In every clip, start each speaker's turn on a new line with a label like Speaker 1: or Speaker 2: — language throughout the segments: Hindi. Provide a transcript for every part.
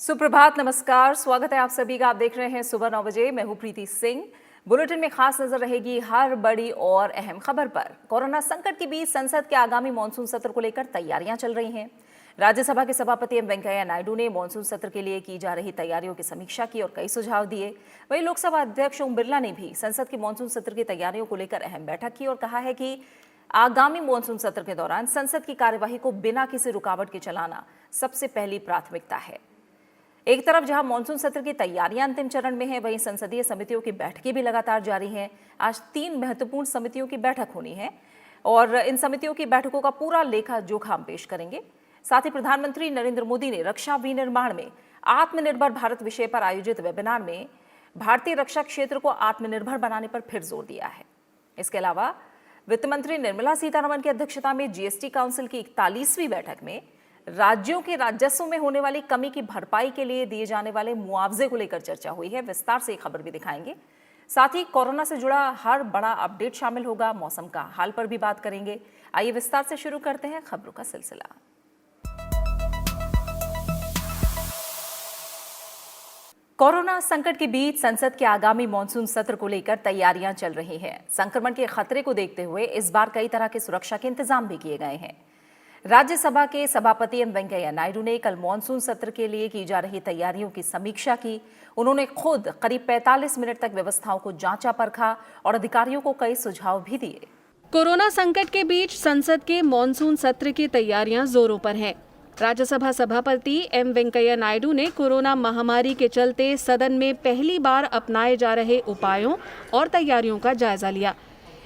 Speaker 1: सुप्रभात, नमस्कार, स्वागत है आप सभी का। आप देख रहे हैं सुबह 9 बजे। मैं हूं प्रीति सिंह। बुलेटिन में खास नजर रहेगी हर बड़ी और अहम खबर पर। कोरोना संकट के बीच संसद के आगामी मानसून सत्र को लेकर तैयारियां चल रही हैं। राज्यसभा के सभापति एम वेंकैया नायडू ने मानसून सत्र के लिए की जा रही तैयारियों की समीक्षा की और कई सुझाव दिए। वहीं लोकसभा अध्यक्ष ओम बिरला ने भी संसद की मानसून सत्र की तैयारियों को लेकर अहम बैठक की और कहा है कि आगामी मानसून सत्र के दौरान संसद की कार्यवाही को बिना किसी रुकावट के चलाना सबसे पहली प्राथमिकता है। एक तरफ जहां मानसून सत्र की तैयारियां अंतिम चरण में है, वहीं संसदीय समितियों की बैठकें भी लगातार जारी हैं। आज 3 महत्वपूर्ण समितियों की बैठक होनी है और इन समितियों की बैठकों का पूरा लेखा जोखा हम पेश करेंगे। साथ ही प्रधानमंत्री नरेंद्र मोदी ने रक्षा विनिर्माण में आत्मनिर्भर भारत विषय पर आयोजित वेबिनार में भारतीय रक्षा क्षेत्र को आत्मनिर्भर बनाने पर फिर जोर दिया है। इसके अलावा वित्त मंत्री निर्मला सीतारमण की अध्यक्षता में जीएसटी काउंसिल की 41वीं बैठक में राज्यों के राजस्व में होने वाली कमी की भरपाई के लिए दिए जाने वाले मुआवजे को लेकर चर्चा हुई है। विस्तार से खबर भी दिखाएंगे। साथ ही कोरोना से जुड़ा हर बड़ा अपडेट शामिल होगा। मौसम का हाल पर भी बात करेंगे। आइए विस्तार से शुरू करते हैं खबरों का सिलसिला। कोरोना संकट के बीच संसद के आगामी मानसून सत्र को लेकर तैयारियां चल रही हैं। संक्रमण के खतरे को देखते हुए इस बार कई तरह के सुरक्षा के इंतजाम भी किए गए हैं। राज्यसभा के सभापति एम वेंकैया नायडू ने कल मानसून सत्र के लिए की जा रही तैयारियों की समीक्षा की। उन्होंने खुद करीब 45 मिनट तक व्यवस्थाओं को जांचा परखा और अधिकारियों को कई सुझाव भी दिए।
Speaker 2: कोरोना संकट के बीच संसद के मानसून सत्र की तैयारियां जोरों पर हैं। राज्यसभा सभापति एम वेंकैया नायडू ने कोरोना महामारी के चलते सदन में पहली बार अपनाए जा रहे उपायों और तैयारियों का जायजा लिया।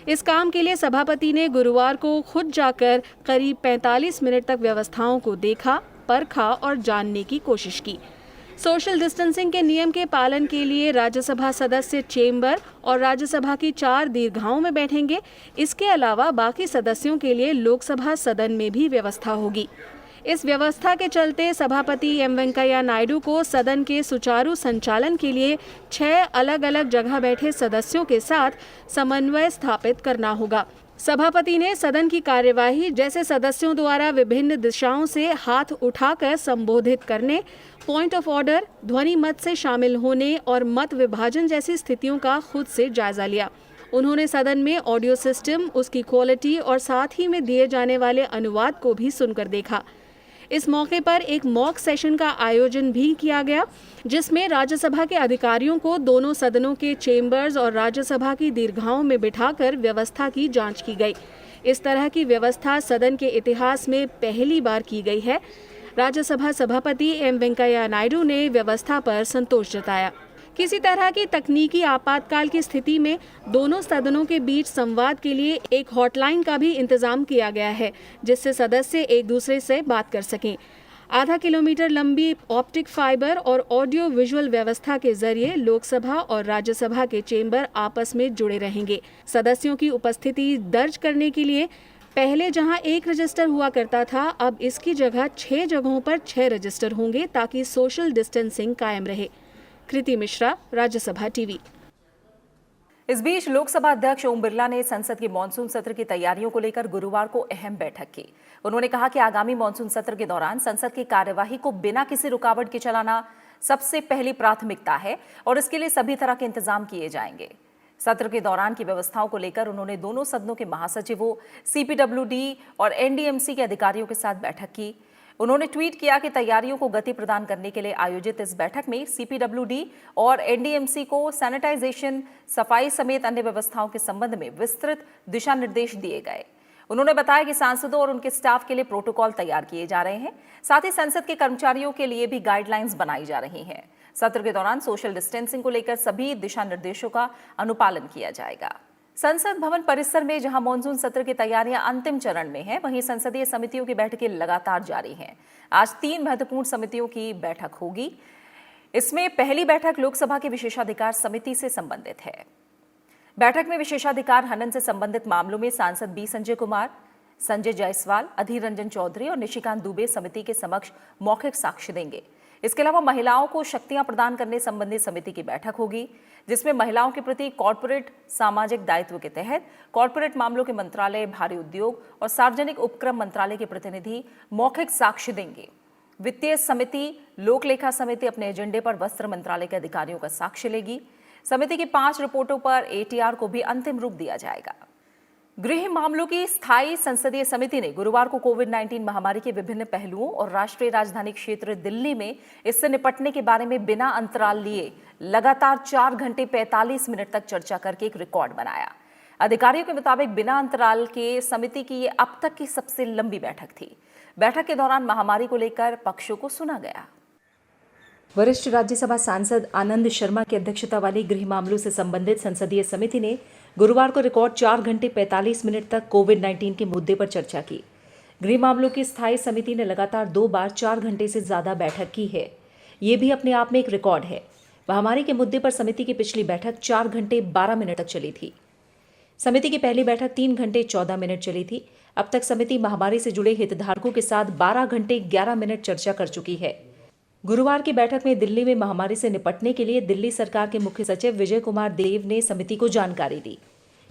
Speaker 2: इस काम के लिए सभापति ने गुरुवार को खुद जाकर करीब 45 मिनट तक व्यवस्थाओं को देखा, परखा और जानने की कोशिश की। सोशल डिस्टेंसिंग के नियम के पालन के लिए राज्यसभा सदस्य चेंबर और राज्यसभा की 4 दीर्घाओं में बैठेंगे। इसके अलावा बाकी सदस्यों के लिए लोकसभा सदन में भी व्यवस्था होगी। इस व्यवस्था के चलते सभापति एम वेंकैया नायडू को सदन के सुचारू संचालन के लिए 6 अलग अलग जगह बैठे सदस्यों के साथ समन्वय स्थापित करना होगा। सभापति ने सदन की कार्यवाही जैसे सदस्यों द्वारा विभिन्न दिशाओं से हाथ उठाकर संबोधित करने, पॉइंट ऑफ ऑर्डर, ध्वनि मत से शामिल होने और मत विभाजन जैसी स्थितियों का खुद से जायजा लिया। उन्होंने सदन में ऑडियो सिस्टम, उसकी क्वालिटी और साथ ही में दिए जाने वाले अनुवाद को भी सुनकर देखा। इस मौके पर एक मॉक सेशन का आयोजन भी किया गया, जिसमें राज्यसभा के अधिकारियों को दोनों सदनों के चेंबर्स और राज्यसभा की दीर्घाओं में बिठाकर व्यवस्था की जांच की गई। इस तरह की व्यवस्था सदन के इतिहास में पहली बार की गई है। राज्यसभा सभापति एम वेंकैया नायडू ने व्यवस्था पर संतोष जताया। किसी तरह की तकनीकी आपातकाल की स्थिति में दोनों सदनों के बीच संवाद के लिए एक हॉटलाइन का भी इंतजाम किया गया है, जिससे सदस्य एक दूसरे से बात कर सकें। आधा किलोमीटर लंबी ऑप्टिक फाइबर और ऑडियो विजुअल व्यवस्था के जरिए लोकसभा और राज्यसभा के चेंबर आपस में जुड़े रहेंगे। सदस्यों की उपस्थिति दर्ज करने के लिए पहले जहां 1 रजिस्टर हुआ करता था, अब इसकी जगह 6 जगहों पर 6 रजिस्टर होंगे ताकि सोशल डिस्टेंसिंग कायम रहे। कृति मिश्रा, राज्यसभा टीवी।
Speaker 1: इस बीच लोकसभा अध्यक्ष ओम बिरला ने संसद के मानसून सत्र की तैयारियों को लेकर गुरुवार को अहम बैठक की। उन्होंने कहा कि आगामी मानसून सत्र के दौरान संसद की कार्यवाही को बिना किसी रुकावट के चलाना सबसे पहली प्राथमिकता है और इसके लिए सभी तरह के इंतजाम किए जाएंगे। सत्र के दौरान की व्यवस्थाओं को लेकर उन्होंने दोनों सदनों के महासचिवों, सीपीडब्ल्यूडी और एनडीएमसी के अधिकारियों के साथ बैठक की। उन्होंने ट्वीट किया कि तैयारियों को गति प्रदान करने के लिए आयोजित इस बैठक में सीपीडब्ल्यूडी और एनडीएमसी को सैनिटाइजेशन, सफाई समेत अन्य व्यवस्थाओं के संबंध में विस्तृत दिशा निर्देश दिए गए। उन्होंने बताया कि सांसदों और उनके स्टाफ के लिए प्रोटोकॉल तैयार किए जा रहे हैं। साथ ही संसद के कर्मचारियों के लिए भी गाइडलाइंस बनाई जा रही हैं। सत्र के दौरान सोशल डिस्टेंसिंग को लेकर सभी दिशा निर्देशों का अनुपालन किया जाएगा। संसद भवन परिसर में जहां मानसून सत्र की तैयारियां अंतिम चरण में हैं, वहीं संसदीय समितियों की बैठकें लगातार जारी हैं। आज 3 महत्वपूर्ण समितियों की बैठक होगी। इसमें पहली बैठक लोकसभा की विशेषाधिकार समिति से संबंधित है। बैठक में विशेषाधिकार हनन से संबंधित मामलों में सांसद बी संजय कुमार, संजय जायसवाल, अधीर रंजन चौधरी और निशिकांत दुबे समिति के समक्ष मौखिक साक्ष्य देंगे। इसके अलावा महिलाओं को शक्तियां प्रदान करने संबंधी समिति की बैठक होगी, जिसमें महिलाओं के प्रति कॉर्पोरेट सामाजिक दायित्व के तहत कॉर्पोरेट मामलों के मंत्रालय, भारी उद्योग और सार्वजनिक उपक्रम मंत्रालय के प्रतिनिधि मौखिक साक्ष्य देंगे। वित्तीय समिति, लोक लेखा समिति अपने एजेंडे पर वस्त्र मंत्रालय के अधिकारियों का साक्ष्य लेगी। समिति की 5 रिपोर्टों पर एटीआर को भी अंतिम रूप दिया जाएगा। गृह मामलों की स्थायी संसदीय समिति ने गुरुवार को कोविड-19 महामारी के विभिन्न पहलुओं और राष्ट्रीय राजधानी क्षेत्र दिल्ली में इससे निपटने के बारे में बिना अंतराल लिए लगातार 4 घंटे 45 मिनट तक चर्चा करके एक रिकॉर्ड बनाया। अधिकारियों के मुताबिक बिना अंतराल के समिति की ये अब तक की सबसे लंबी बैठक थी। बैठक के दौरान महामारी को लेकर पक्षों को सुना गया। वरिष्ठ राज्यसभा सांसद आनंद शर्मा की अध्यक्षता वाली गृह मामलों से संबंधित संसदीय समिति ने गुरुवार को रिकॉर्ड 4 घंटे 45 मिनट तक कोविड-19 के मुद्दे पर चर्चा की। गृह मामलों की स्थायी समिति ने लगातार 2 बार 4 घंटे से ज्यादा बैठक की है। ये भी अपने आप में एक रिकॉर्ड है। महामारी के मुद्दे पर समिति की पिछली बैठक 4 घंटे 12 मिनट तक चली थी। समिति की पहली बैठक 3 घंटे 14 मिनट चली थी। अब तक समिति महामारी से जुड़े हितधारकों के साथ 12 घंटे 11 मिनट चर्चा कर चुकी है। गुरुवार की बैठक में दिल्ली में महामारी से निपटने के लिए दिल्ली सरकार के मुख्य सचिव विजय कुमार देव ने समिति को जानकारी दी।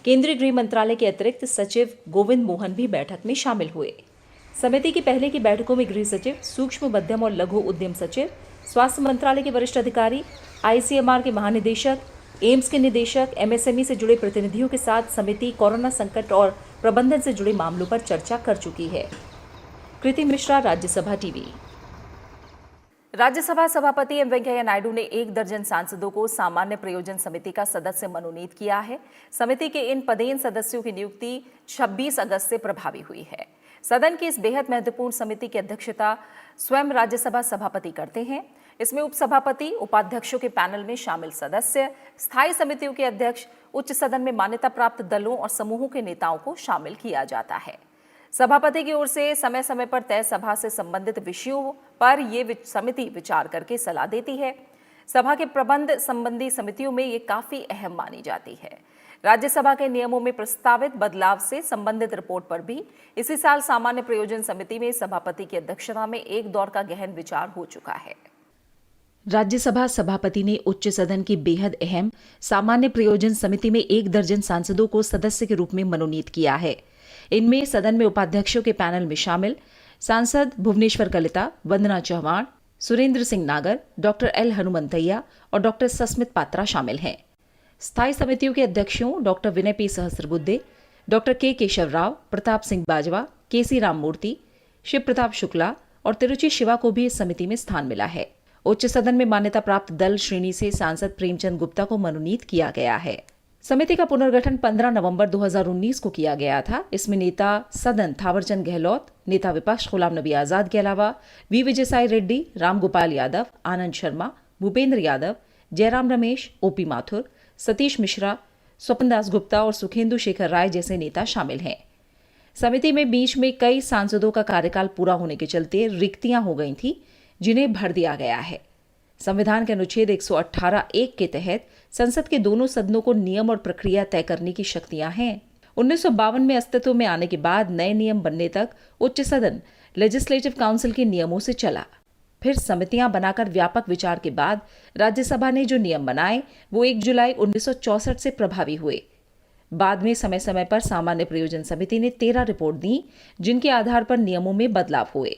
Speaker 1: केंद्रीय गृह मंत्रालय के अतिरिक्त सचिव गोविंद मोहन भी बैठक में शामिल हुए। समिति की पहले की बैठकों में गृह सचिव, सूक्ष्म मध्यम और लघु उद्यम सचिव, स्वास्थ्य मंत्रालय के वरिष्ठ अधिकारी, आईसीएमआर के महानिदेशक, एम्स के निदेशक, एमएसएमई से जुड़े प्रतिनिधियों के साथ समिति कोरोना संकट और प्रबंधन से जुड़े मामलों पर चर्चा कर चुकी है। कृति मिश्रा, राज्यसभा टीवी। राज्यसभा सभापति एम वेंकैया नायडू ने 1 दर्जन सांसदों को सामान्य प्रयोजन समिति का सदस्य मनोनीत किया है। समिति के इन पदेन सदस्यों की नियुक्ति 26 अगस्त से प्रभावी हुई है। सदन की इस बेहद महत्वपूर्ण समिति की अध्यक्षता स्वयं राज्यसभा सभापति करते हैं। इसमें उपसभापति, उपाध्यक्षों के पैनल में शामिल सदस्य, स्थायी समितियों के अध्यक्ष, उच्च सदन में मान्यता प्राप्त दलों और समूहों के नेताओं को शामिल किया जाता है। सभापति की ओर से समय समय पर तय सभा से संबंधित विषयों पर ये समिति विचार करके सलाह देती है। सभा के प्रबंध संबंधी समितियों में ये काफी अहम मानी जाती है। राज्यसभा के नियमों में प्रस्तावित बदलाव से संबंधित रिपोर्ट पर भी इसी साल सामान्य प्रयोजन समिति में सभापति की अध्यक्षता में एक दौर का गहन विचार हो चुका है। राज्यसभा सभापति ने उच्च सदन की बेहद अहम सामान्य प्रयोजन समिति में 1 दर्जन सांसदों को सदस्य के रूप में मनोनीत किया है। इनमें सदन में उपाध्यक्षों के पैनल में शामिल सांसद भुवनेश्वर कलिता, वंदना चौहान, सुरेंद्र सिंह नागर, डॉक्टर एल हनुमंतैया और डॉक्टर सस्मित पात्रा शामिल हैं। स्थायी समितियों के अध्यक्षों डॉक्टर विनय पी सहस्रबुद्धे, डॉक्टर के केशव राव, प्रताप सिंह बाजवा, केसी राममूर्ति, शिव प्रताप शुक्ला और तिरुचि शिवा को भी इस समिति में स्थान मिला है। उच्च सदन में मान्यता प्राप्त दल श्रेणी से सांसद प्रेमचंद गुप्ता को मनोनीत किया गया है। समिति का पुनर्गठन 15 नवंबर 2019 को किया गया था। इसमें नेता सदन थावरचंद गहलोत, नेता विपक्ष गुलाम नबी आजाद के अलावा वी विजयसाई रेड्डी, राम गोपाल यादव, आनंद शर्मा, भूपेंद्र यादव, जयराम रमेश, ओपी माथुर, सतीश मिश्रा, स्वपन दास गुप्ता और सुखेंदु शेखर राय जैसे नेता शामिल हैं। समिति में बीच में कई सांसदों का कार्यकाल पूरा होने के चलते रिक्तियां हो गई थी, जिन्हें भर दिया गया है। संविधान के अनुच्छेद 118(1) के तहत संसद के दोनों सदनों को नियम और प्रक्रिया तय करने की शक्तियां हैं। 1952 में अस्तित्व में आने के बाद नए नियम बनने तक उच्च सदन लेजिस्लेटिव काउंसिल के नियमों से चला। फिर समितियां बनाकर व्यापक विचार के बाद राज्यसभा ने जो नियम बनाए वो 1 जुलाई 1964 से प्रभावी हुए। बाद में समय समय पर सामान्य प्रयोजन समिति ने 13 रिपोर्ट दी, जिनके आधार पर नियमों में बदलाव हुए।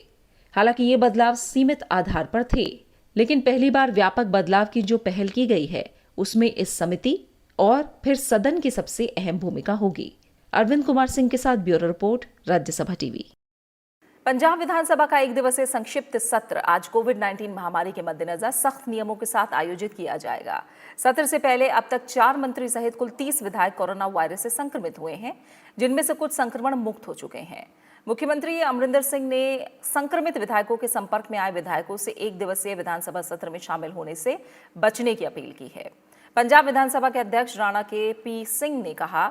Speaker 1: हालांकि ये बदलाव सीमित आधार पर थे, लेकिन पहली बार व्यापक बदलाव की जो पहल की गई है उसमें इस समिति और फिर सदन की सबसे अहम भूमिका होगी। अरविंद कुमार सिंह के साथ bureau report, Rajya Sabha TV. Punjab विधानसभा का 1 दिवसीय संक्षिप्त सत्र आज कोविड-19 महामारी के मद्देनजर सख्त नियमों के साथ आयोजित किया जाएगा। सत्र से पहले अब तक 4 मंत्री सहित कुल 30 विधायक कोरोना वायरस से संक्रमित हुए हैं, जिनमें से कुछ संक्रमण मुक्त हो चुके हैं। मुख्यमंत्री अमरिंदर सिंह ने संक्रमित विधायकों के संपर्क में आए विधायकों से 1 दिवसीय विधानसभा सत्र में शामिल होने से बचने की अपील की है। पंजाब विधानसभा के अध्यक्ष राणा के पी सिंह ने कहा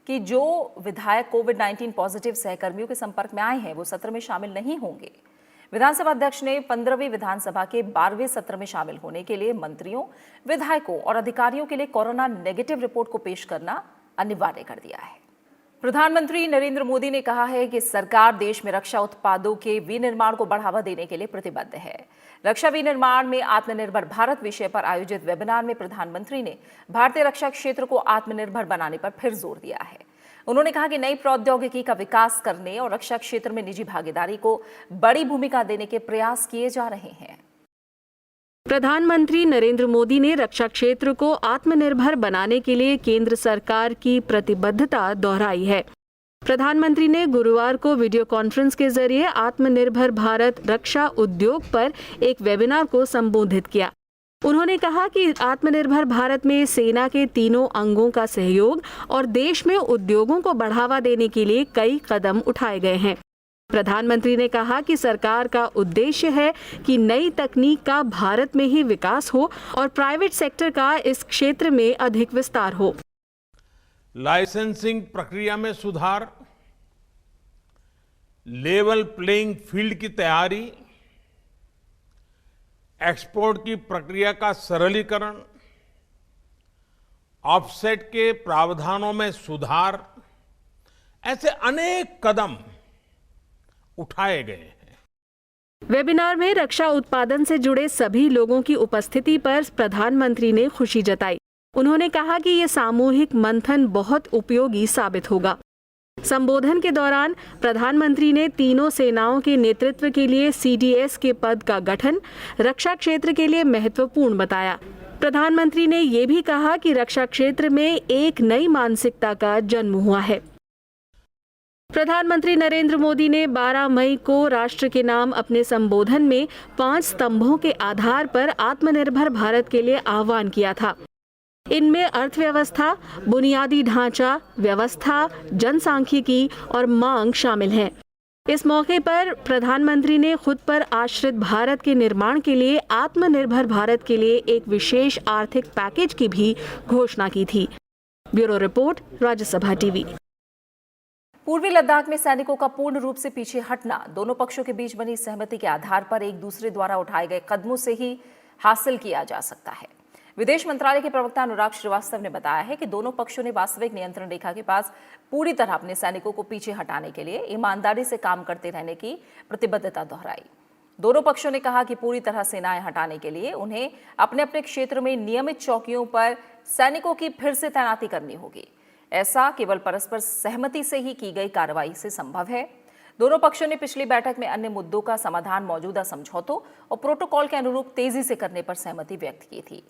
Speaker 1: कि जो विधायक कोविड-19 पॉजिटिव सहकर्मियों के संपर्क में आए हैं वो सत्र में शामिल नहीं होंगे। विधानसभा अध्यक्ष ने 15वीं विधानसभा के 12वें सत्र में शामिल होने के लिए मंत्रियों, विधायकों और अधिकारियों के लिए कोरोना नेगेटिव रिपोर्ट को पेश करना अनिवार्य कर दिया है। प्रधानमंत्री नरेंद्र मोदी ने कहा है कि सरकार देश में रक्षा उत्पादों के विनिर्माण को बढ़ावा देने के लिए प्रतिबद्ध है। रक्षा विनिर्माण में आत्मनिर्भर भारत विषय पर आयोजित वेबिनार में प्रधानमंत्री ने भारतीय रक्षा क्षेत्र को आत्मनिर्भर बनाने पर फिर जोर दिया है। उन्होंने कहा कि नई प्रौद्योगिकी का विकास करने और रक्षा क्षेत्र में निजी भागीदारी को बड़ी भूमिका देने के प्रयास किए जा रहे हैं।
Speaker 2: प्रधानमंत्री नरेंद्र मोदी ने रक्षा क्षेत्र को आत्मनिर्भर बनाने के लिए केंद्र सरकार की प्रतिबद्धता दोहराई है। प्रधानमंत्री ने गुरुवार को वीडियो कॉन्फ्रेंस के जरिए आत्मनिर्भर भारत रक्षा उद्योग पर एक वेबिनार को संबोधित किया। उन्होंने कहा कि आत्मनिर्भर भारत में सेना के तीनों अंगों का सहयोग और देश में उद्योगों को बढ़ावा देने के लिए कई कदम उठाए गए हैं। प्रधानमंत्री ने कहा कि सरकार का उद्देश्य है कि नई तकनीक का भारत में ही विकास हो और प्राइवेट सेक्टर का इस क्षेत्र में अधिक विस्तार हो।
Speaker 3: लाइसेंसिंग प्रक्रिया में सुधार, लेवल प्लेइंग फील्ड की तैयारी, एक्सपोर्ट की प्रक्रिया का सरलीकरण, ऑफसेट के प्रावधानों में सुधार, ऐसे अनेक कदम उठाए गए हैं।
Speaker 2: वेबिनार में रक्षा उत्पादन से जुड़े सभी लोगों की उपस्थिति पर प्रधानमंत्री ने खुशी जताई। उन्होंने कहा कि ये सामूहिक मंथन बहुत उपयोगी साबित होगा। संबोधन के दौरान प्रधानमंत्री ने तीनों सेनाओं के नेतृत्व के लिए CDS के पद का गठन रक्षा क्षेत्र के लिए महत्वपूर्ण बताया। प्रधानमंत्री ने ये भी कहा कि रक्षा क्षेत्र में एक नई मानसिकता का जन्म हुआ है। प्रधानमंत्री नरेंद्र मोदी ने 12 मई को राष्ट्र के नाम अपने संबोधन में 5 स्तंभों के आधार पर आत्मनिर्भर भारत के लिए आह्वान किया था। इनमें अर्थव्यवस्था, बुनियादी ढांचा, व्यवस्था, जनसांख्यिकी और मांग शामिल हैं। इस मौके पर प्रधानमंत्री ने खुद पर आश्रित भारत के निर्माण के लिए आत्मनिर्भर भारत के लिए एक विशेष आर्थिक पैकेज की भी घोषणा की थी। Bureau report, Rajya Sabha TV.
Speaker 1: पूर्वी लद्दाख में सैनिकों का पूर्ण रूप से पीछे हटना दोनों पक्षों के बीच बनी सहमति के आधार पर एक दूसरे द्वारा उठाए गए कदमों से ही हासिल किया जा सकता है। विदेश मंत्रालय के प्रवक्ता अनुराग श्रीवास्तव ने बताया है कि दोनों पक्षों ने वास्तविक नियंत्रण रेखा के पास पूरी तरह अपने सैनिकों को पीछे हटाने के लिए ईमानदारी से काम करते रहने की प्रतिबद्धता दोहराई। दोनों पक्षों ने कहा कि पूरी तरह सेनाएं हटाने के लिए उन्हें अपने अपने क्षेत्र में नियमित चौकियों पर सैनिकों की फिर से तैनाती करनी होगी। ऐसा केवल परस्पर सहमति से ही की गई कार्रवाई से संभव है। दोनों पक्षों ने पिछली बैठक में अन्य मुद्दों का समाधान मौजूदा समझौतों और प्रोटोकॉल के अनुरूप तेजी से करने पर सहमति व्यक्त की थी।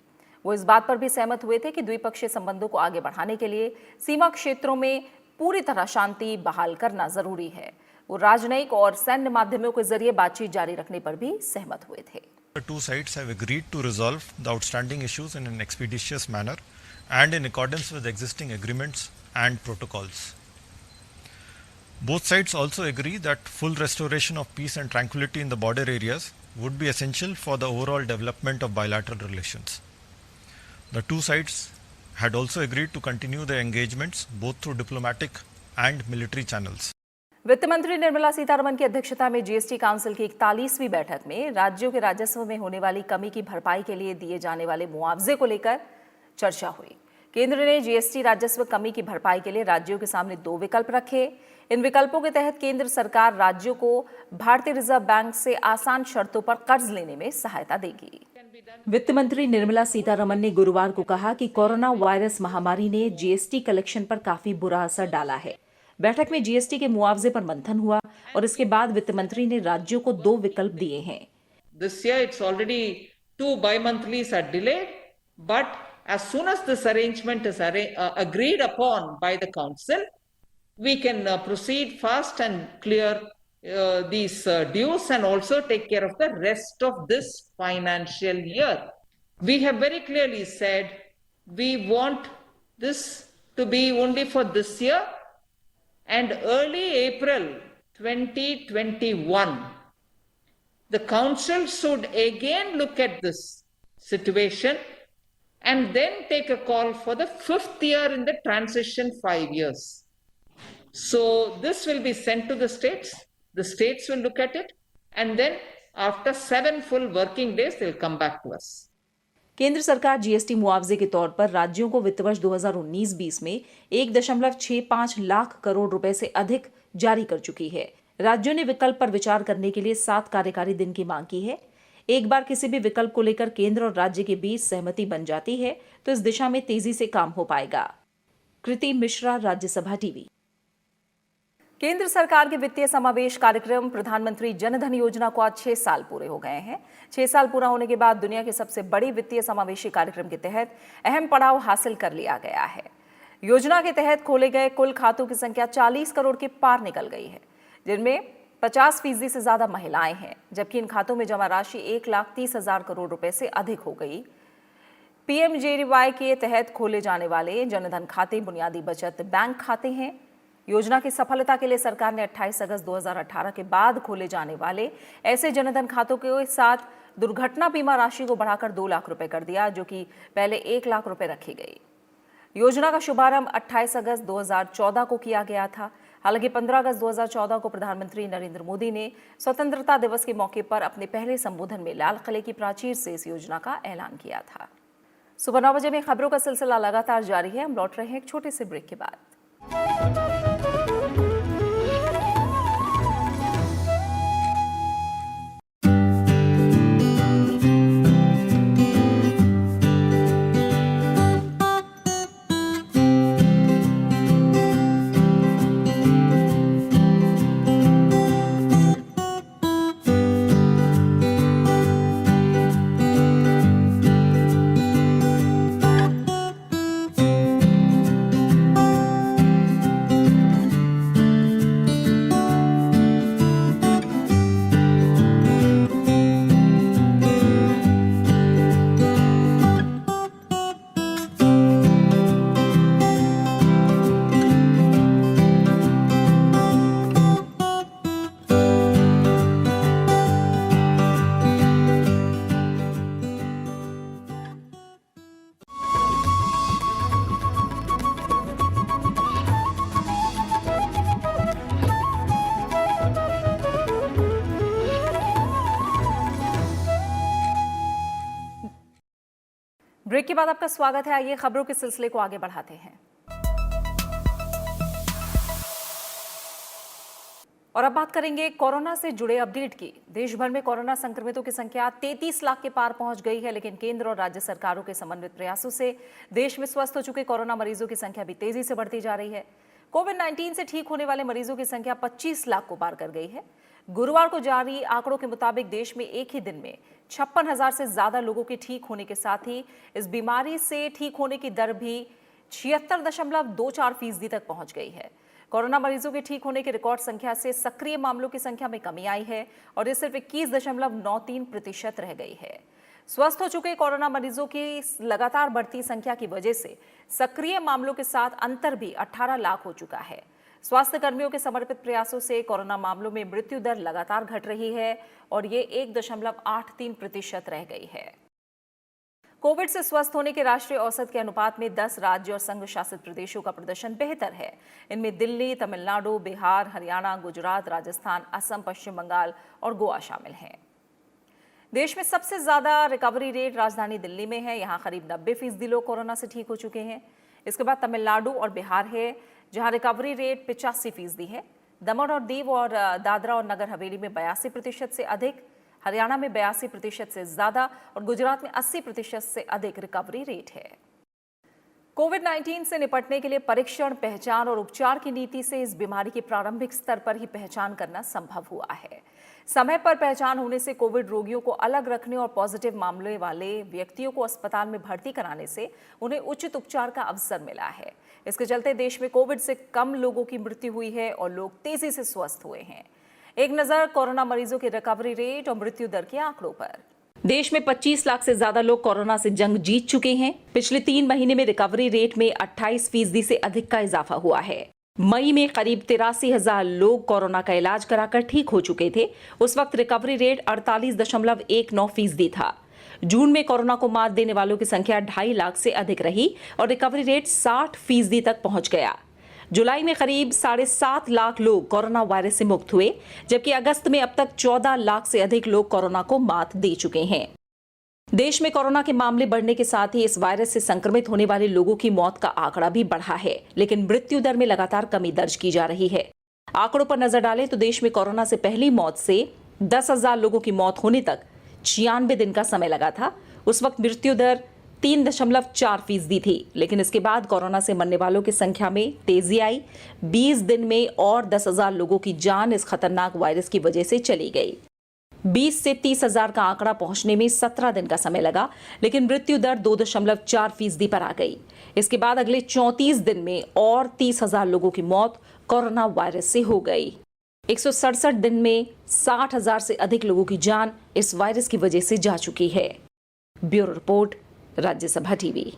Speaker 1: वो इस बात पर भी सहमत हुए थे कि द्विपक्षीय संबंधों को आगे बढ़ाने के लिए सीमा क्षेत्रों में पूरी तरह शांति बहाल करना जरूरी है। वो राजनयिक और सैन्य माध्यमों के जरिए बातचीत जारी रखने पर भी सहमत हुए थे।
Speaker 4: The two sides have agreed to resolve the outstanding issues in an expeditious manner and in accordance with existing agreements and protocols. Both sides also agree that full restoration of peace and tranquility in the border areas would be essential for the overall development of bilateral relations. The two sides had also agreed to continue their engagements both through diplomatic and military channels.
Speaker 1: वित्त मंत्री निर्मला सीतारमण की अध्यक्षता में जीएसटी काउंसिल की 41वीं बैठक में राज्यों के राजस्व में होने वाली कमी की भरपाई के लिए दिए जाने वाले मुआवजे को लेकर चर्चा हुई। केंद्र ने जीएसटी राजस्व कमी की भरपाई के लिए राज्यों के सामने 2 विकल्प रखे। इन विकल्पों के तहत केंद्र सरकार राज्यों को भारतीय रिजर्व बैंक से आसान शर्तों पर कर्ज लेने में सहायता देगी। वित्त मंत्री निर्मला सीतारमण ने गुरुवार को कहा कि कोरोना वायरस महामारी ने जीएसटी कलेक्शन पर काफी बुरा असर डाला है। बैठक में जीएसटी के मुआवजे पर मंथन हुआ और इसके बाद वित्त मंत्री ने राज्यों को 2 विकल्प दिए हैं।
Speaker 5: This year it's already 2 bi-monthlies are delayed, but as soon as this arrangement is agreed upon by the council, we can proceed fast and clear these dues and also take care of the rest of this financial year. We have very clearly said we want this to be only for this year, and early April 2021, the council should again look at this situation and then take a call for the 5th year in the transition 5 years. So this will be sent to the states will look at it, and then after 7 full working days they'll come back to us.
Speaker 1: केंद्र सरकार जीएसटी मुआवजे के तौर पर राज्यों को वित्त वर्ष 2019-20 में 1.65 लाख करोड़ रुपए से अधिक जारी कर चुकी है। राज्यों ने विकल्प पर विचार करने के लिए 7 कार्यकारी दिन की मांग की है। एक बार किसी भी विकल्प को लेकर केंद्र और राज्य के बीच सहमति बन जाती है तो इस दिशा में तेजी से काम हो पाएगा। कृति मिश्रा, राज्यसभा टीवी। केंद्र सरकार के वित्तीय समावेश कार्यक्रम प्रधानमंत्री जनधन योजना को आज 6 साल पूरे हो गए हैं। 6 साल पूरा होने के बाद दुनिया के सबसे बड़ी वित्तीय समावेशी कार्यक्रम के तहत अहम पड़ाव हासिल कर लिया गया है। योजना के तहत खोले गए कुल खातों की संख्या 40 करोड़ के पार निकल गई है, जिनमें 50% से ज्यादा महिलाएं हैं, जबकि इन खातों में जमा राशि 1,30,000 करोड़ रुपए से अधिक हो गई। पीएमजेडीवाई के तहत खोले जाने वाले जनधन खाते बुनियादी बचत बैंक खाते हैं। योजना की सफलता के लिए सरकार ने 28 अगस्त 2018 के बाद खोले जाने वाले ऐसे जनधन खातों के साथ दुर्घटना बीमा राशि को बढ़ाकर 2 लाख रुपए कर दिया, जो कि पहले 1 लाख रुपए रखी गई। योजना का शुभारंभ 28 अगस्त 2014 को किया गया था। हालांकि 15 अगस्त 2014 को प्रधानमंत्री नरेंद्र मोदी ने स्वतंत्रता दिवस के मौके पर अपने पहले संबोधन में लाल किले की प्राचीर से इस योजना का ऐलान किया था। सुबह 9 बजे में खबरों का सिलसिला लगातार जारी है। हम लौट रहे हैं एक छोटे से ब्रेक के बाद। ब्रेक के बाद आपका स्वागत है। आइए खबरों के सिलसिले को आगे बढ़ाते हैं और अब बात करेंगे कोरोना से जुड़े अपडेट की। देश भर में कोरोना संक्रमितों की संख्या 33 लाख के पार पहुंच गई है, लेकिन केंद्र और राज्य सरकारों के समन्वित प्रयासों से देश में स्वस्थ हो चुके कोरोना मरीजों की संख्या भी तेजी से बढ़ती जा रही है। कोविड-19 से ठीक होने वाले मरीजों की संख्या 25 लाख को पार कर गई है। गुरुवार को जारी आंकड़ों के मुताबिक देश में एक ही दिन में 56,000 से ज्यादा लोगों के ठीक होने के साथ ही इस बीमारी से ठीक होने की दर भी 76.24% तक पहुंच गई है। कोरोना मरीजों के ठीक होने की रिकॉर्ड संख्या से सक्रिय मामलों की संख्या में कमी आई है और ये सिर्फ 21.93% रह गई है। स्वस्थ हो चुके कोरोना मरीजों की लगातार बढ़ती संख्या की वजह से सक्रिय मामलों के साथ अंतर भी 18 लाख हो चुका है। स्वास्थ्य कर्मियों के समर्पित प्रयासों से कोरोना मामलों में मृत्यु दर लगातार घट रही है और ये 1.83% रह गई है। कोविड से स्वस्थ होने के राष्ट्रीय औसत के अनुपात में 10 राज्य और संघ शासित प्रदेशों का प्रदर्शन बेहतर है। इनमें दिल्ली, तमिलनाडु, बिहार, हरियाणा, गुजरात, राजस्थान, असम, पश्चिम बंगाल और गोवा शामिल हैं। देश में सबसे ज्यादा रिकवरी रेट राजधानी दिल्ली में है। यहाँ करीब 90% लोग कोरोना से ठीक हो चुके हैं। इसके बाद तमिलनाडु और बिहार है, जहां रिकवरी रेट 85% है। दमन और दीव और दादरा और नगर हवेली में 82% से अधिक, हरियाणा में 82% से ज्यादा और गुजरात में 80% से अधिक रिकवरी रेट है। कोविड-19 से निपटने के लिए परीक्षण, पहचान और उपचार की नीति से इस बीमारी के प्रारंभिक स्तर पर ही पहचान करना संभव हुआ है। समय पर पहचान होने से कोविड रोगियों को अलग रखने और पॉजिटिव मामले वाले व्यक्तियों को अस्पताल में भर्ती कराने से उन्हें उचित उपचार का अवसर मिला है। इसके चलते देश में कोविड से कम लोगों की मृत्यु हुई है और लोग तेजी से स्वस्थ हुए हैं। एक नजर कोरोना मरीजों की रिकवरी रेट और मृत्यु दर के आंकड़ों पर। देश में 25 लाख से ज्यादा लोग कोरोना से जंग जीत चुके हैं। पिछले 3 महीने में रिकवरी रेट में 28% से अधिक का इजाफा हुआ है। मई में करीब 83,000 लोग कोरोना का इलाज कराकर ठीक हो चुके थे। उस वक्त रिकवरी रेट 48.19% था। जून में कोरोना को मात देने वालों की संख्या 2.5 लाख से अधिक रही और रिकवरी रेट 60% तक पहुंच गया। जुलाई में करीब 7.5 लाख लोग कोरोना वायरस से मुक्त हुए, जबकि अगस्त में अब तक 14 लाख से अधिक लोग कोरोना को मात दे चुके हैं। देश में कोरोना के मामले बढ़ने के साथ ही इस वायरस से संक्रमित होने वाले लोगों की मौत का आंकड़ा भी बढ़ा है, लेकिन मृत्यु दर में लगातार कमी दर्ज की जा रही है। आंकड़ों पर नजर डालें तो देश में कोरोना से पहली मौत से 10,000 लोगों की मौत होने तक 96 दिन का समय लगा था। उस वक्त मृत्यु दर 3.4% थी, लेकिन इसके बाद कोरोना से मरने वालों की संख्या में तेजी आई। 20 दिन में और 10,000 लोगों की जान इस खतरनाक वायरस की वजह से चली गई। 20 से 30,000 का आंकड़ा पहुंचने में 17 दिन का समय लगा, लेकिन मृत्यु दर 2.4% पर आ गई। इसके बाद अगले 34 दिन में और 30,000 लोगों की मौत कोरोना वायरस से हो गई। 167 दिन में 60,000 से अधिक लोगों की जान इस वायरस की वजह से जा चुकी है। Bureau report, Rajya Sabha TV.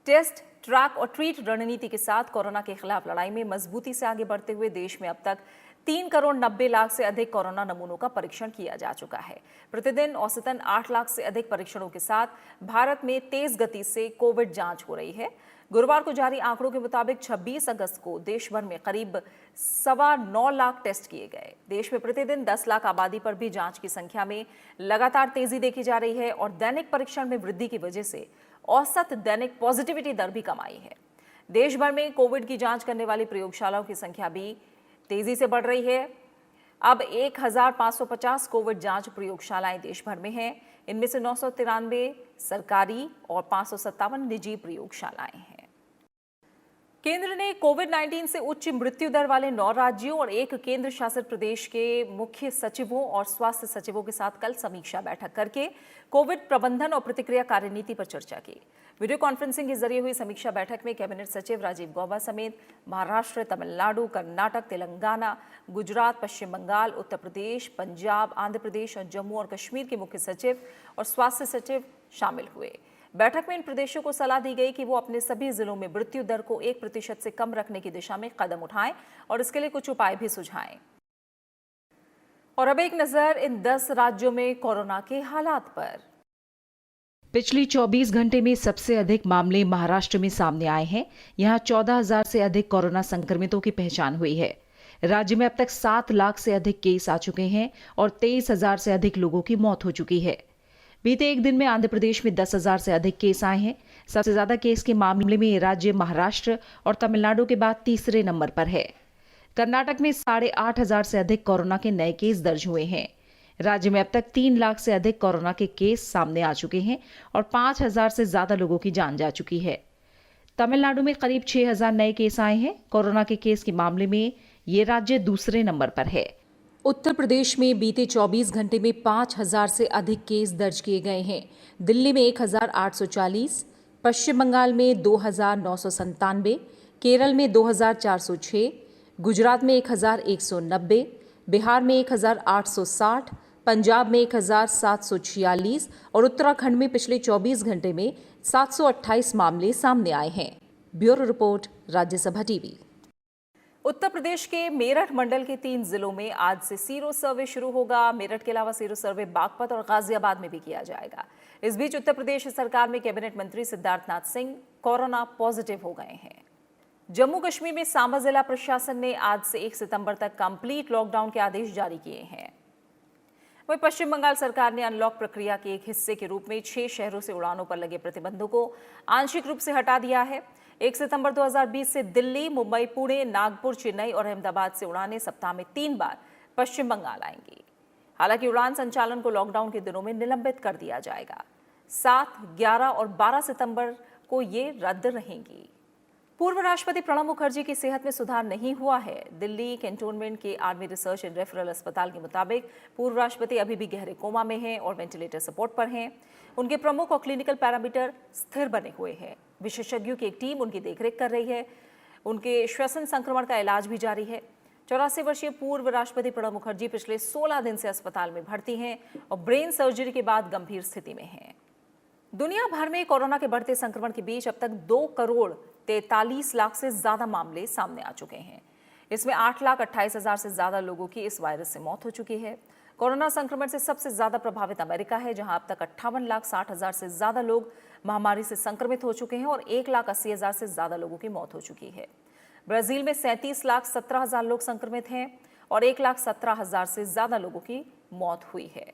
Speaker 1: Test, track और ट्रीट रणनीति के साथ कोरोना के खिलाफ लड़ाई में मजबूती से आगे बढ़ते हुए देश में अब तक 3,90,00,000 से अधिक कोरोना नमूनों का परीक्षण किया जा चुका है। प्रतिदिन औसतन 8 लाख से अधिक परीक्षणों के साथ भारत में तेज गति से कोविड जांच हो रही है। गुरुवार को जारी आंकड़ों के मुताबिक 26 अगस्त को देश भर में करीब 9.25 लाख टेस्ट किए गए। देश में प्रतिदिन 10 लाख आबादी पर भी जांच की संख्या में लगातार तेजी देखी जा रही है और दैनिक परीक्षण में वृद्धि की वजह से औसत दैनिक पॉजिटिविटी दर भी कम आई है। देश भर में कोविड की जांच करने वाली प्रयोगशालाओं की संख्या भी तेजी से बढ़ रही है। अब 1,550 कोविड जांच प्रयोगशालाएं देश भर में हैं। इनमें से 993 सरकारी और 557 निजी प्रयोगशालाएं हैं। केंद्र ने कोविड-19 से उच्च मृत्यु दर वाले 9 राज्यों और 1 केंद्र शासित प्रदेश के मुख्य सचिवों और स्वास्थ्य सचिवों के साथ कल समीक्षा बैठक करके कोविड प्रबंधन और प्रतिक्रिया कार्यनीति पर चर्चा की। वीडियो कॉन्फ्रेंसिंग के जरिए हुई समीक्षा बैठक में कैबिनेट सचिव राजीव गौबा समेत महाराष्ट्र, तमिलनाडु, कर्नाटक, तेलंगाना, गुजरात, पश्चिम बंगाल, उत्तर प्रदेश, पंजाब, आंध्र प्रदेश और जम्मू और कश्मीर के मुख्य सचिव और स्वास्थ्य सचिव शामिल हुए। बैठक में इन प्रदेशों को सलाह दी गई कि वो अपने सभी जिलों में मृत्यु दर को 1% से कम रखने की दिशा में कदम उठाएं और इसके लिए कुछ उपाय भी सुझाएं। और अब एक नजर इन 10 राज्यों में कोरोना के हालात पर। पिछली 24 घंटे में सबसे अधिक मामले महाराष्ट्र में सामने आए हैं। यहां 14,000 से अधिक कोरोना संक्रमितों की पहचान हुई है। राज्य में अब तक 7 लाख से अधिक केस आ चुके हैं और 23,000 से अधिक लोगों की मौत हो चुकी है। बीते एक दिन में आंध्र प्रदेश में 10,000 से अधिक केस आए हैं। सबसे ज्यादा केस के मामले में ये राज्य महाराष्ट्र और तमिलनाडु के बाद तीसरे नंबर पर है। कर्नाटक में 8,500 से अधिक कोरोना के नए केस दर्ज हुए हैं। राज्य में अब तक 3 लाख से अधिक कोरोना के केस सामने आ चुके हैं और 5,000 से ज्यादा लोगों की जान जा चुकी है। तमिलनाडु में करीब 6,000 नए केस आए हैं। कोरोना के केस के मामले में ये राज्य दूसरे नंबर पर है। उत्तर प्रदेश में बीते 24 घंटे में 5,000 से अधिक केस दर्ज किए गए हैं। दिल्ली में 1,840, पश्चिम बंगाल में 2,997, केरल में 2,406, गुजरात में 1,190, बिहार में 1,860, पंजाब में 1,746 और उत्तराखंड में पिछले 24 घंटे में 728 मामले सामने आए हैं। Bureau report, Rajya Sabha TV. Uttar Pradesh के मेरठ मंडल के 3 जिलों में आज से सीरो सर्वे शुरू होगा। मेरठ के अलावा सीरो सर्वे बागपत और गाजियाबाद में भी किया जाएगा। इस बीच उत्तर प्रदेश सरकार में कैबिनेट मंत्री सिद्धार्थनाथ सिंह कोरोना पॉजिटिव हो गए हैं। जम्मू कश्मीर में सांबा जिला प्रशासन ने आज से 1 सितंबर तक कंप्लीट लॉकडाउन के आदेश जारी किए हैं। वहीं पश्चिम बंगाल सरकार ने अनलॉक प्रक्रिया के एक हिस्से के रूप में 6 शहरों से उड़ानों पर लगे प्रतिबंधों को आंशिक रूप से हटा दिया है। 1 सितंबर 2020 से दिल्ली, मुंबई, पुणे, नागपुर, चेन्नई और अहमदाबाद से उड़ानें सप्ताह में 3 बार पश्चिम बंगाल आएंगी। हालांकि उड़ान संचालन को लॉकडाउन के दिनों में निलंबित कर दिया जाएगा। 7, 11 और 12 सितंबर को ये रद्द रहेंगी। पूर्व राष्ट्रपति प्रणब मुखर्जी की सेहत में सुधार नहीं हुआ है। दिल्ली कैंटोनमेंट के आर्मी रिसर्च एंड रेफरल अस्पताल के मुताबिक पूर्व राष्ट्रपति अभी भी गहरे कोमा में हैं और वेंटिलेटर सपोर्ट पर हैं। उनके प्रमुख और क्लिनिकल पैरामीटर स्थिर बने हुए हैं। विशेषज्ञों की एक टीम उनकी देखरेख कर रही है। उनके श्वसन संक्रमण का इलाज भी जारी है। 84 वर्षीय पूर्व राष्ट्रपति प्रणब मुखर्जी पिछले 16 दिन से अस्पताल में भर्ती हैं और ब्रेन सर्जरी के बाद गंभीर स्थिति में हैं। दुनिया भर में कोरोना के बढ़ते संक्रमण के बीच अब तक 2,43,00,000 से ज्यादा मामले सामने आ चुके हैं। इसमें 8,28,000 से ज्यादा लोगों की इस वायरस से मौत हो चुकी है। कोरोना संक्रमण से सबसे ज्यादा प्रभावित अमेरिका है, जहां अब तक 58,60,000 से ज्यादा लोग महामारी से संक्रमित हो चुके हैं और 1,80,000 से ज्यादा लोगों की मौत हो चुकी है। ब्राजील में 37,17,000 लोग संक्रमित हैं और 1,17,000 से ज्यादा लोगों की मौत हुई है।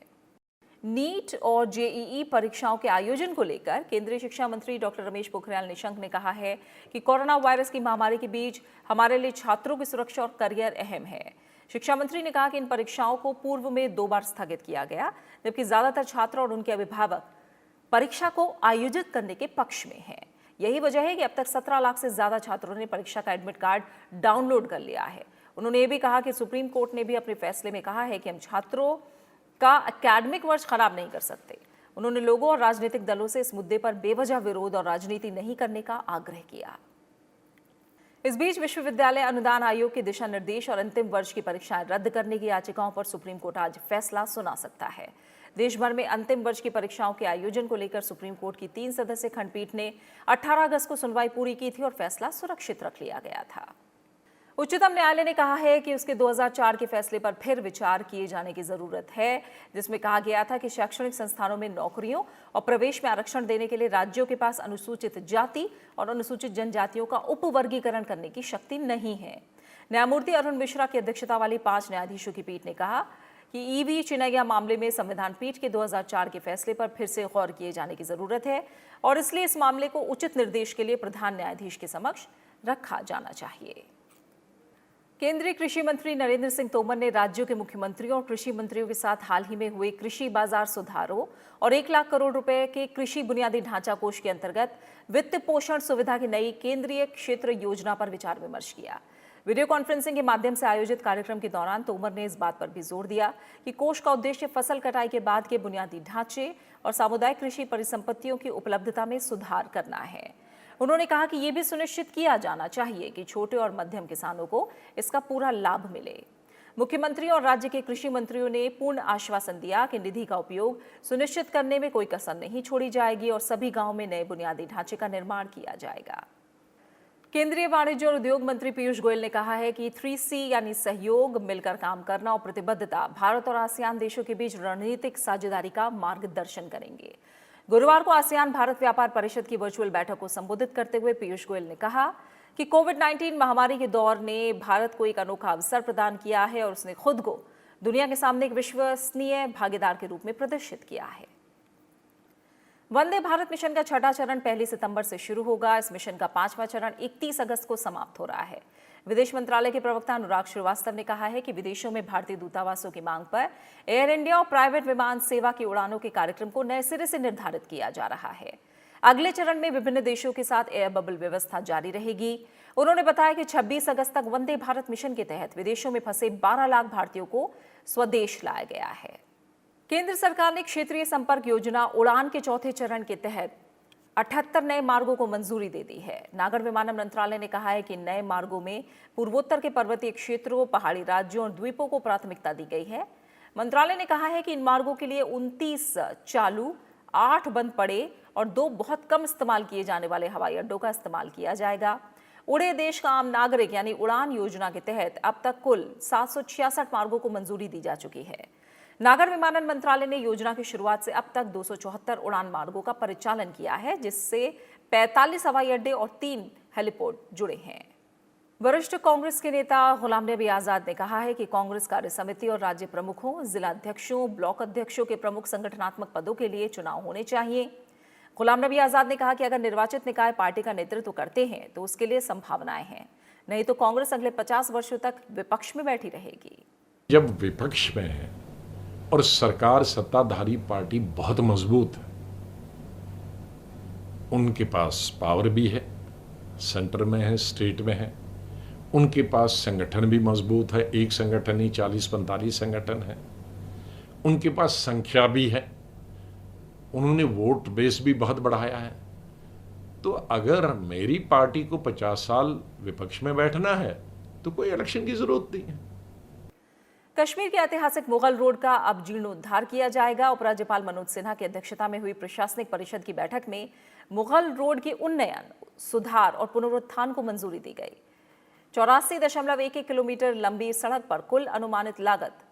Speaker 1: नीट और जेईई परीक्षाओं के आयोजन को लेकर केंद्रीय शिक्षा मंत्री डॉक्टर रमेश पोखरियाल निशंक ने कहा है कि कोरोना वायरस की महामारी के बीच हमारे लिए छात्रों की सुरक्षा और करियर अहम है। शिक्षा मंत्री ने कहा कि इन परीक्षाओं को पूर्व में 2 बार स्थगित किया गया, जबकि ज्यादातर छात्र और उनके अभिभावक परीक्षा को आयोजित करने के पक्ष में हैं। यही वजह है कि अब तक 17 लाख से ज्यादा छात्रों ने परीक्षा का एडमिट कार्ड डाउनलोड कर लिया है। उन्होंने ये भी कहा कि सुप्रीम कोर्ट ने भी अपने फैसले में कहा है कि हम छात्रों का एकेडमिक वर्ष खराब नहीं कर सकते। उन्होंने लोगों और राजनीतिक दलों से इस मुद्दे पर बेवजह विरोध और राजनीति नहीं करने का आग्रह किया। इस बीच विश्वविद्यालय अनुदान आयोग के दिशा निर्देश और अंतिम वर्ष की परीक्षाएं रद्द करने की याचिकाओं पर सुप्रीम कोर्ट आज फैसला सुना सकता है। देश भर में अंतिम वर्ष की परीक्षाओं के आयोजन को लेकर सुप्रीम कोर्ट की 3 सदस्यीय खंडपीठ ने 18 अगस्त को सुनवाई पूरी की थी और फैसला सुरक्षित रख लिया गया था। उच्चतम न्यायालय ने कहा है कि उसके 2004 के फैसले पर फिर विचार किए जाने की जरूरत है, जिसमें कहा गया था कि शैक्षणिक संस्थानों में नौकरियों और प्रवेश में आरक्षण देने के लिए राज्यों के पास अनुसूचित जाति और अनुसूचित जनजातियों का उपवर्गीकरण करने की शक्ति नहीं है। न्यायमूर्ति अरुण मिश्रा की अध्यक्षता वाली 5 न्यायाधीशों की पीठ ने कहा कि ईवी चिनैया मामले में संविधान पीठ के 2004 के फैसले पर फिर से गौर किए जाने की जरूरत है और इसलिए इस मामले को उचित निर्देश के लिए प्रधान न्यायाधीश के समक्ष रखा जाना चाहिए। केंद्रीय कृषि मंत्री नरेंद्र सिंह तोमर ने राज्यों के मुख्यमंत्रियों और कृषि मंत्रियों के साथ हाल ही में हुए कृषि बाजार सुधारों और 1 लाख करोड़ रुपए के कृषि बुनियादी ढांचा कोष के अंतर्गत वित्त पोषण सुविधा की नई केंद्रीय क्षेत्र योजना पर विचार विमर्श किया। वीडियो कॉन्फ्रेंसिंग के माध्यम से आयोजित कार्यक्रम के दौरान तोमर ने इस बात पर भी जोर दिया कि कोष का उद्देश्य फसल कटाई के बाद के बुनियादी ढांचे और सामुदायिक कृषि परिसंपत्तियों की उपलब्धता में सुधार करना है। उन्होंने कहा कि यह भी सुनिश्चित किया जाना चाहिए कि छोटे और मध्यम किसानों को इसका पूरा लाभ मिले। मुख्यमंत्री और राज्य के कृषि मंत्रियों ने पूर्ण आश्वासन दिया कि निधि का उपयोग सुनिश्चित करने में कोई कसर नहीं छोड़ी जाएगी और सभी गांवों में नए बुनियादी ढांचे का निर्माण किया जाएगा। केंद्रीय वाणिज्य और उद्योग मंत्री पीयूष गोयल ने कहा है कि 3C यानी सहयोग, मिलकर काम करना और प्रतिबद्धता भारत और आसियान देशों के बीच रणनीतिक साझेदारी का मार्गदर्शन करेंगे। गुरुवार को आसियान भारत व्यापार परिषद की वर्चुअल बैठक को संबोधित करते हुए पीयूष गोयल ने कहा कि कोविड-19 महामारी के दौर ने भारत को एक अनोखा अवसर प्रदान किया है और उसने खुद को दुनिया के सामने एक विश्वसनीय भागीदार के रूप में प्रदर्शित किया है। वंदे भारत मिशन का 6वां चरण 1 सितंबर से शुरू होगा। इस मिशन का 5वां चरण 31 अगस्त को समाप्त हो रहा है। विदेश मंत्रालय के प्रवक्ता अनुराग श्रीवास्तव ने कहा है कि विदेशों में भारतीय दूतावासों की मांग पर एयर इंडिया और प्राइवेट विमान सेवा की उड़ानों के कार्यक्रम को नए सिरे से निर्धारित किया जा रहा है। अगले चरण में विभिन्न देशों के साथ एयर बबल व्यवस्था जारी रहेगी। उन्होंने बताया कि 26 अगस्त तक वंदे भारत मिशन के तहत विदेशों में फंसे 12 लाख भारतीयों को स्वदेश लाया गया है। केंद्र सरकार ने क्षेत्रीय संपर्क योजना उड़ान के 4थे चरण के तहत 78 नए मार्गों को मंजूरी दे दी है। नागर विमानन मंत्रालय ने कहा है कि नए मार्गों में पूर्वोत्तर के पर्वतीय क्षेत्रों, पहाड़ी राज्यों और द्वीपों को प्राथमिकता दी गई है। मंत्रालय ने कहा है कि इन मार्गों के लिए 29 चालू, 8 बंद पड़े और 2 बहुत कम इस्तेमाल किए जाने वाले हवाई अड्डों का इस्तेमाल किया जाएगा। उड़े देश का आम नागरिक यानी उड़ान योजना के तहत अब तक कुल 766 मार्गों को मंजूरी दी जा चुकी है। नागर विमानन मंत्रालय ने योजना की शुरुआत से अब तक 274 उड़ान मार्गों का परिचालन किया है, जिससे 45 हवाई अड्डे और 3 हेलीपोर्ट जुड़े हैं। वरिष्ठ कांग्रेस के नेता गुलाम नबी आजाद ने कहा है कि कांग्रेस कार्य समिति और राज्य प्रमुखों, जिला अध्यक्षों, ब्लॉक अध्यक्षों के प्रमुख संगठनात्मक पदों के लिए चुनाव होने चाहिए। गुलाम नबी आजाद ने कहा कि अगर निर्वाचित निकाय पार्टी का नेतृत्व करते हैं तो उसके लिए संभावनाएं हैं, नहीं तो कांग्रेस अगले 50 वर्षों तक विपक्ष में बैठी रहेगी।
Speaker 6: जब विपक्ष में है और सरकार सत्ताधारी पार्टी बहुत मजबूत है, उनके पास पावर भी है, सेंटर में है, स्टेट में है, उनके पास संगठन भी मजबूत है, एक संगठन ही 40-45 संगठन है, उनके पास संख्या भी है, उन्होंने वोट बेस भी बहुत बढ़ाया है। तो अगर मेरी पार्टी को 50 साल विपक्ष में बैठना है तो कोई इलेक्शन की जरूरत नहीं है।
Speaker 1: कश्मीर के ऐतिहासिक मुगल रोड का अब जीर्णोद्धार किया जाएगा। उपराज्यपाल मनोज सिन्हा की अध्यक्षता में हुई प्रशासनिक परिषद की बैठक में मुगल रोड के उन्नयन, सुधार और पुनरुत्थान को मंजूरी दी गई। 84.11 किलोमीटर लंबी सड़क पर कुल अनुमानित लागत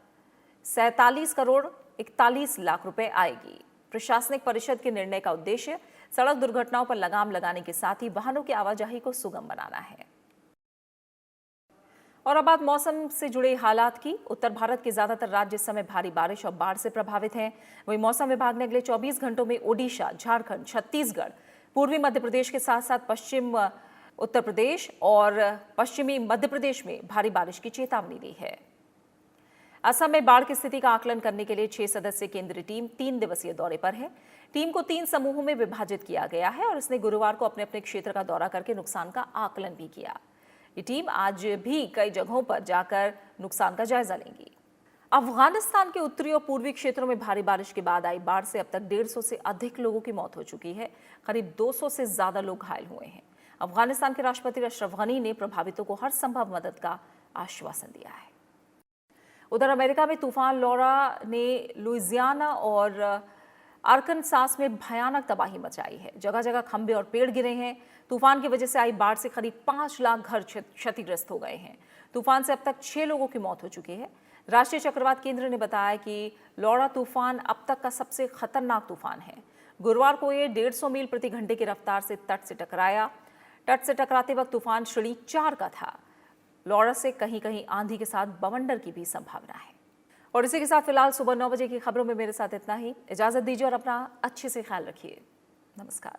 Speaker 1: 47 करोड़ 41 लाख रुपए आएगी। प्रशासनिक परिषद के निर्णय का उद्देश्य सड़क दुर्घटनाओं पर लगाम लगाने के साथ ही वाहनों की आवाजाही को सुगम बनाना है। और अब बात मौसम से जुड़े हालात की। उत्तर भारत के ज्यादातर राज्य इस समय भारी बारिश और बाढ़ से प्रभावित हैं। वहीं मौसम विभाग ने अगले 24 घंटों में ओडिशा, झारखंड, छत्तीसगढ़, पूर्वी मध्य प्रदेश के साथ साथ पश्चिम उत्तर प्रदेश और पश्चिमी मध्य प्रदेश में भारी बारिश की चेतावनी दी है। असम में बाढ़ की स्थिति का आकलन करने के लिए 6 सदस्यीय केंद्रीय टीम 3 दिवसीय दौरे पर है। टीम को 3 समूहों में विभाजित किया गया है और इसने गुरुवार को अपने अपने क्षेत्र का दौरा करके नुकसान का आकलन भी किया। ये टीम आज भी कई जगहों पर जाकर नुकसान का जायजा लेंगी। अफगानिस्तान के उत्तरी और पूर्वी क्षेत्रों में भारी बारिश के बाद आई बाढ़ से अब तक 150 से अधिक लोगों की मौत हो चुकी है। करीब 200 से ज्यादा लोग घायल हुए हैं। अफगानिस्तान के राष्ट्रपति अशरफ गनी ने प्रभावितों को हर संभव मदद का आश्वासन दिया है। उधर अमेरिका में तूफान लॉरा ने लुइसियाना और आर्कनसास में भयानक तबाही मचाई है। जगह जगह खंभे और पेड़ गिरे हैं। तूफान की वजह से आई बाढ़ से करीब 5 लाख घर क्षतिग्रस्त हो गए हैं। तूफान से अब तक 6 लोगों की मौत हो चुकी है। राष्ट्रीय चक्रवात केंद्र ने बताया कि लॉरा तूफान अब तक का सबसे खतरनाक तूफान है। गुरुवार को ये 150 मील प्रति घंटे की रफ्तार से तट से टकराया। तट से टकराते वक्त तूफान श्रेणी 4 का था। लॉरा से कहीं कहीं आंधी के साथ बवंडर की भी संभावना है। और इसी के साथ फिलहाल सुबह 9 बजे की खबरों में मेरे साथ इतना ही। इजाजत दीजिए और अपना अच्छे से ख्याल रखिए। नमस्कार।